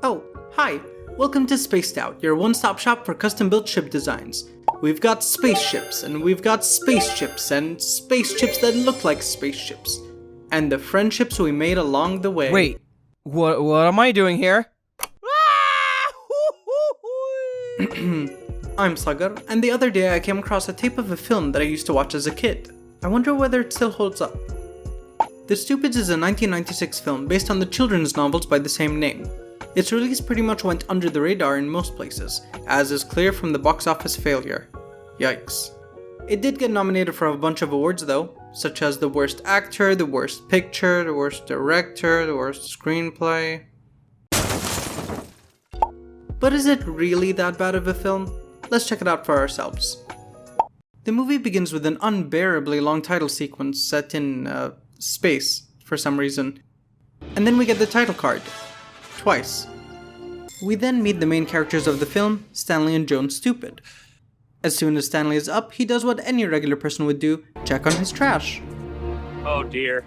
Oh, hi! Welcome to Spaced Out, your one-stop shop for custom-built ship designs. We've got spaceships, and we've got spaceships, and spaceships that look like spaceships. And the friendships we made along the way. Wait, what am I doing here? I'm Sagar, and the other day I came across a tape of a film that I used to watch as a kid. I wonder whether it still holds up. The Stupids is a 1996 film based on the children's novels by the same name. Its release pretty much went under the radar in most places, as is clear from the box office failure. Yikes. It did get nominated for a bunch of awards though, such as the Worst Actor, the Worst Picture, the Worst Director, the Worst Screenplay. But is it really that bad of a film? Let's check it out for ourselves. The movie begins with an unbearably long title sequence set in, space, for some reason. And then we get the title card. Twice. We then meet the main characters of the film, Stanley and Joan Stupid. As soon as Stanley is up, he does what any regular person would do, check on his trash. Oh dear.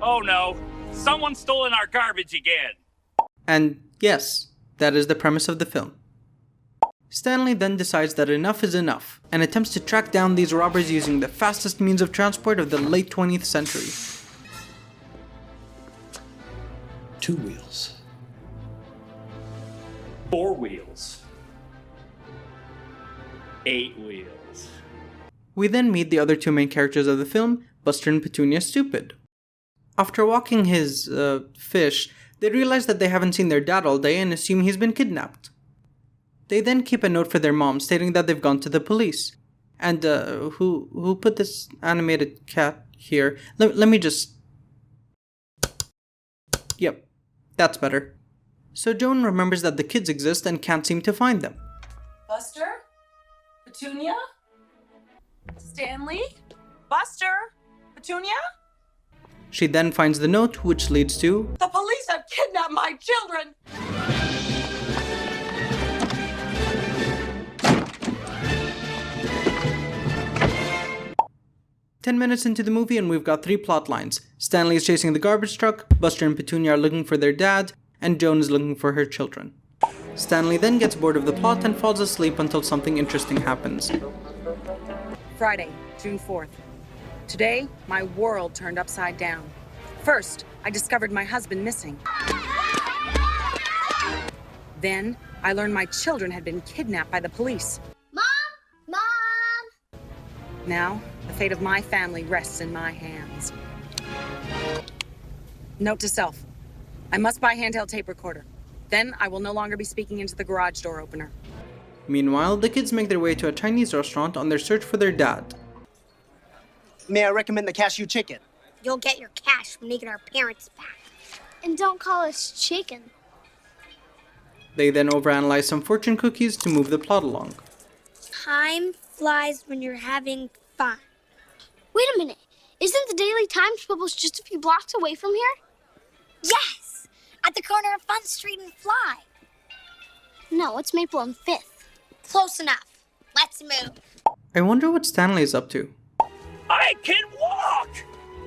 Oh no, someone's stolen our garbage again. And yes, that is the premise of the film. Stanley then decides that enough is enough, and attempts to track down these robbers using the fastest means of transport of the late 20th century. 2 wheels. 4 wheels. 8 wheels. We then meet the other two main characters of the film, Buster and Petunia Stupid. After walking his, fish, they realize that they haven't seen their dad all day and assume he's been kidnapped. They then keep a note for their mom stating that they've gone to the police. And, who put this animated cat here? Let me just... Yep, that's better. So Joan remembers that the kids exist and can't seem to find them. Buster? Petunia? Stanley? Buster? Petunia? She then finds the note, which leads to... The police have kidnapped my children! 10 minutes into the movie and we've got 3 plot lines. Stanley is chasing the garbage truck, Buster and Petunia are looking for their dad, and Joan is looking for her children. Stanley then gets bored of the plot and falls asleep until something interesting happens. Friday, June 4th. Today, my world turned upside down. First, I discovered my husband missing. Then, I learned my children had been kidnapped by the police. Mom! Mom! Now, the fate of my family rests in my hands. Note to self. I must buy handheld tape recorder. Then I will no longer be speaking into the garage door opener. Meanwhile, the kids make their way to a Chinese restaurant on their search for their dad. May I recommend the cashew chicken? You'll get your cash when we get our parents back. And don't call us chicken. They then overanalyze some fortune cookies to move the plot along. Time flies when you're having fun. Wait a minute. Isn't the Daily Times published just a few blocks away from here? Yes! At the corner of Fun Street and Fly. No, it's Maple and 5th. Close enough. Let's move. I wonder what Stanley is up to. I can walk!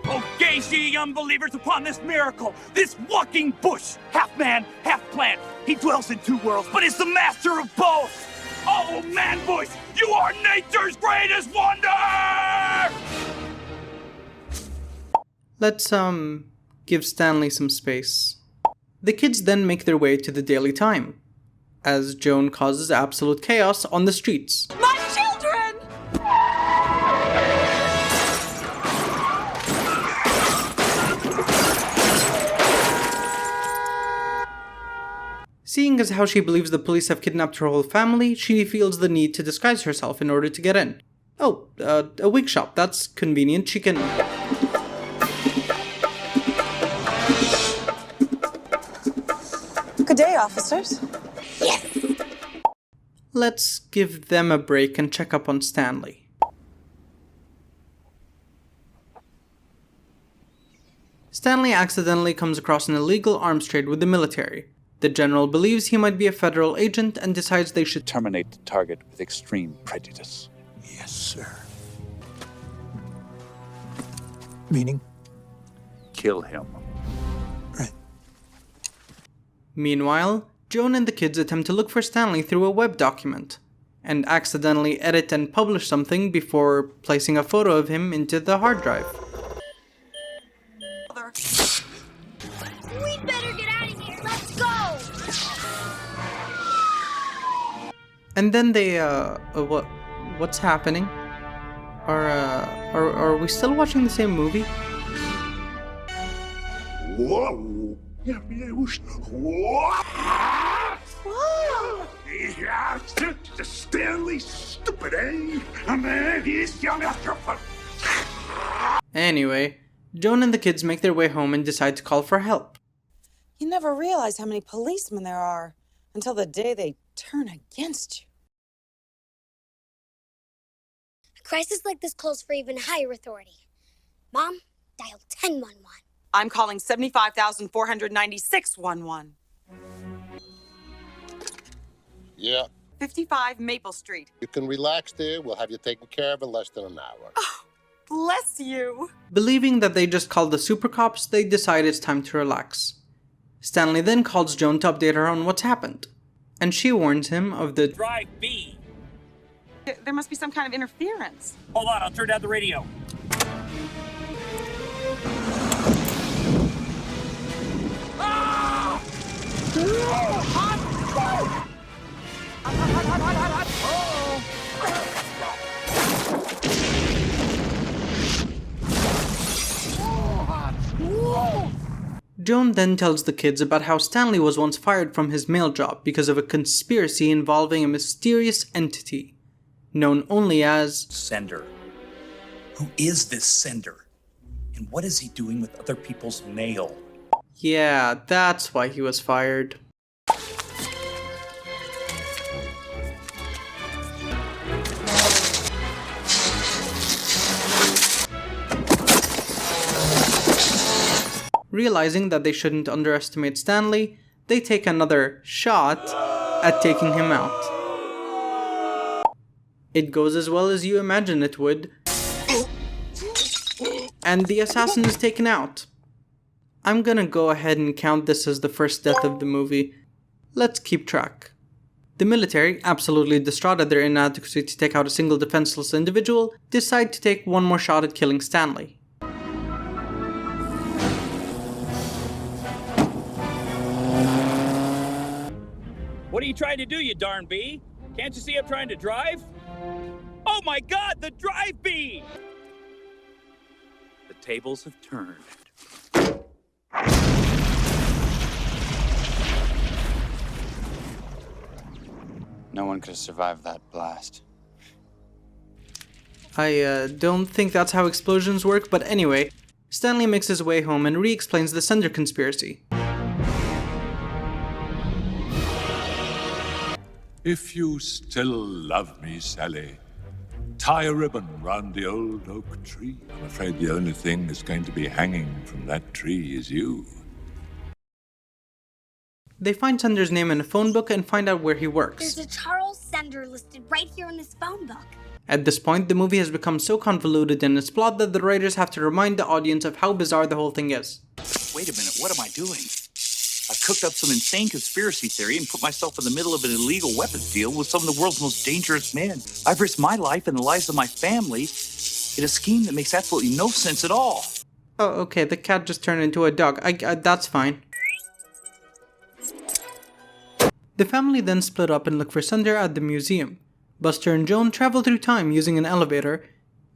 Oh, gaze ye unbelievers upon this miracle, this walking bush, half man, half plant. He dwells in 2 worlds, but is the master of both. Oh, man bush, you are nature's greatest wonder! Let's, give Stanley some space. The kids then make their way to the Daily Time, as Joan causes absolute chaos on the streets. My children! Seeing as how she believes the police have kidnapped her whole family, she feels the need to disguise herself in order to get in. Oh, a wig shop, that's convenient, she can... Good day, officers. Let's give them a break and check up on Stanley. Stanley accidentally comes across an illegal arms trade with the military. The general believes he might be a federal agent and decides they should terminate the target with extreme prejudice. Yes, sir. Meaning? Kill him. Right. Meanwhile, Joan and the kids attempt to look for Stanley through a web document, and accidentally edit and publish something before placing a photo of him into the hard drive. We better get out of here. Let's go. And then they, what's happening? Are we still watching the same movie? Whoa! Yeah, Stanley, stupid, eh? Man, he's young after fun. Anyway, Joan and the kids make their way home and decide to call for help. You never realize how many policemen there are until the day they turn against you. A crisis like this calls for even higher authority. Mom, dial 1011. I'm calling 75,496 11. Yeah, 55 Maple Street. you can relax there. We'll have you taken care of in less than an hour. Bless you. Believing that they just called the super cops, they decide it's time to relax. Stanley then calls Joan to update her on what's happened, and she warns him of the Drive B. There must be some kind of interference. Hold on, I'll turn down the radio. Joan then tells the kids about how Stanley was once fired from his mail job because of a conspiracy involving a mysterious entity, known only as Sender. Who is this sender? And what is he doing with other people's mail? Yeah, that's why he was fired. Realizing that they shouldn't underestimate Stanley, they take another shot at taking him out. It goes as well as you imagine it would, and the assassin is taken out. I'm gonna go ahead and count this as the first death of the movie. Let's keep track. The military, absolutely distraught at their inadequacy to take out a single defenseless individual, decide to take one more shot at killing Stanley. What are you trying to do, you darn bee? Can't you see I'm trying to drive? Oh my God, the drive bee! The tables have turned. No one could have survived that blast. I don't think that's how explosions work, but anyway, Stanley makes his way home and re-explains the Sender conspiracy. If you still love me, Sally, tie a ribbon round the old oak tree. I'm afraid the only thing that's going to be hanging from that tree is you. They find Sender's name in a phone book and find out where he works. There's a Charles Sender listed right here in this phone book. At this point, the movie has become so convoluted in its plot that the writers have to remind the audience of how bizarre the whole thing is. Wait a minute, what am I doing? I've cooked up some insane conspiracy theory and put myself in the middle of an illegal weapons deal with some of the world's most dangerous men. I've risked my life and the lives of my family in a scheme that makes absolutely no sense at all. Oh, okay, the cat just turned into a dog. That's fine. The family then split up and look for Sender at the museum. Buster and Joan travel through time using an elevator,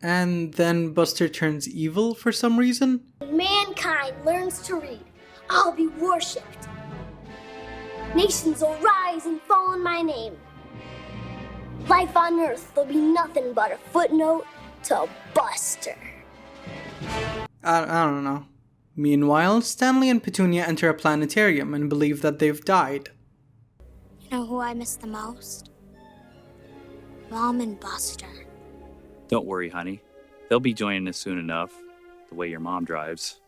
and then Buster turns evil for some reason. When mankind learns to read, I'll be worshipped. Nations will rise and fall in my name. Life on Earth will be nothing but a footnote to Buster. I don't know. Meanwhile, Stanley and Petunia enter a planetarium and believe that they've died. You know who I miss the most? Mom and Buster. Don't worry, honey. They'll be joining us soon enough, the way your mom drives.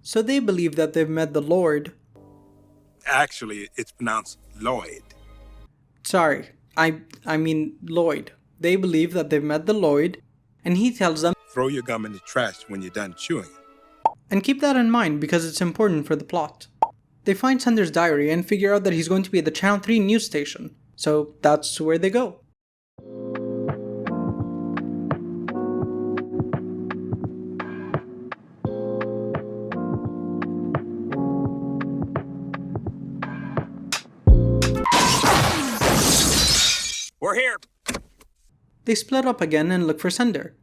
So they believe that they've met the Lord. Actually, it's pronounced Lloyd. Sorry, I mean Lloyd. They believe that they've met the Lloyd, and he tells them, Throw your gum in the trash when you're done chewing it. And keep that in mind because it's important for the plot. They find Sender's diary and figure out that he's going to be at the Channel 3 news station, so that's where they go. We're here. They split up again and look for Sender.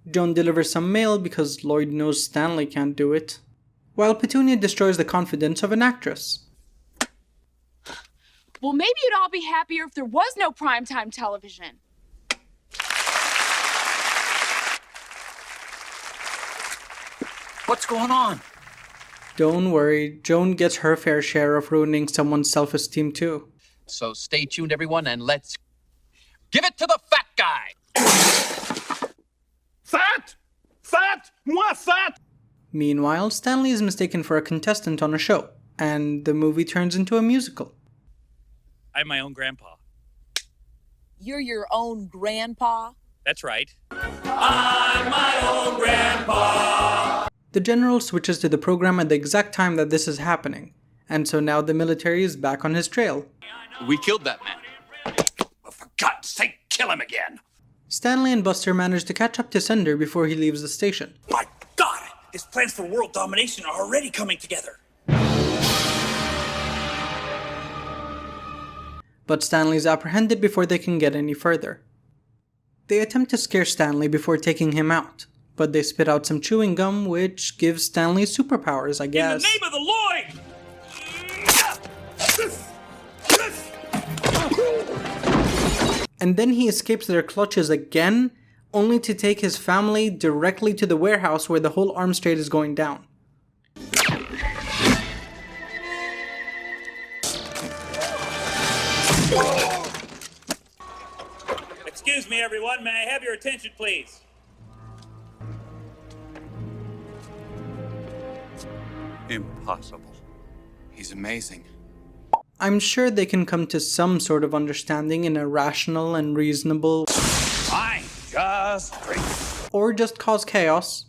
Joan delivers some mail because Lloyd knows Stanley can't do it, while Petunia destroys the confidence of an actress. Well, maybe you'd all be happier if there was no primetime television. What's going on? Don't worry, Joan gets her fair share of ruining someone's self-esteem too. So stay tuned, everyone, and let's give it to the fat guy! Fat! Fat! Moi fat! Meanwhile, Stanley is mistaken for a contestant on a show, and the movie turns into a musical. I'm my own grandpa. You're your own grandpa? That's right. I'm my own grandpa! The general switches to the program at the exact time that this is happening, and so now the military is back on his trail. We killed that man. Well, for God's sake, kill him again! Stanley and Buster manage to catch up to Sender before he leaves the station. My God! His plans for world domination are already coming together. But Stanley is apprehended before they can get any further. They attempt to scare Stanley before taking him out, but they spit out some chewing gum, which gives Stanley superpowers, I guess. In the name of the Lloyd! And then he escapes their clutches again, only to take his family directly to the warehouse where the whole arms trade is going down. Excuse me, everyone. May I have your attention, please? Impossible. He's amazing. I'm sure they can come to some sort of understanding in a rational and reasonable... Fine, just great. Or just cause chaos.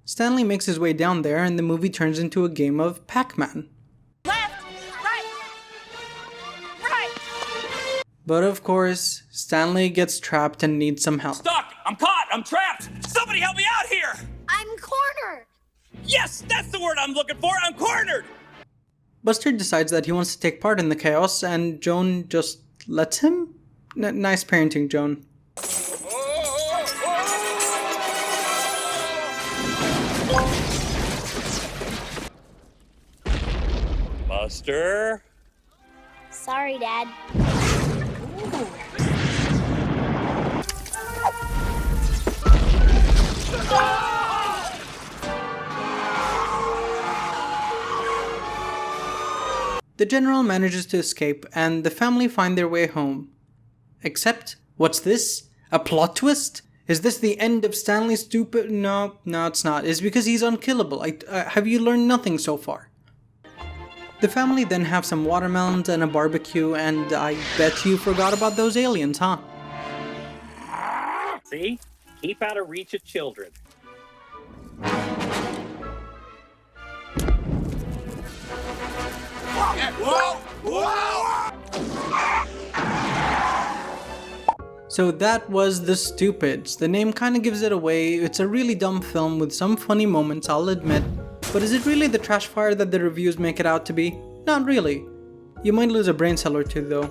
Stanley makes his way down there and the movie turns into a game of Pac-Man. Left, right, right. But of course, Stanley gets trapped and needs some help. Stuck! I'm caught! I'm trapped! Somebody help me out here! I'm cornered. Yes, that's the word I'm looking for! I'm cornered! Buster decides that he wants to take part in the chaos, and Joan just lets him? Nice parenting, Joan. Buster? Sorry, Dad. The general manages to escape, and the family find their way home. Except, what's this? A plot twist? Is this the end of Stanley's stupid... No, it's not. It's because he's unkillable. Have you learned nothing so far? The family then have some watermelons and a barbecue, and I bet you forgot about those aliens, huh? See? Keep out of reach of children. So that was The Stupids. The name kinda gives it away. It's a really dumb film with some funny moments, I'll admit. But is it really the trash fire that the reviews make it out to be? Not really. You might lose a brain cell or two though.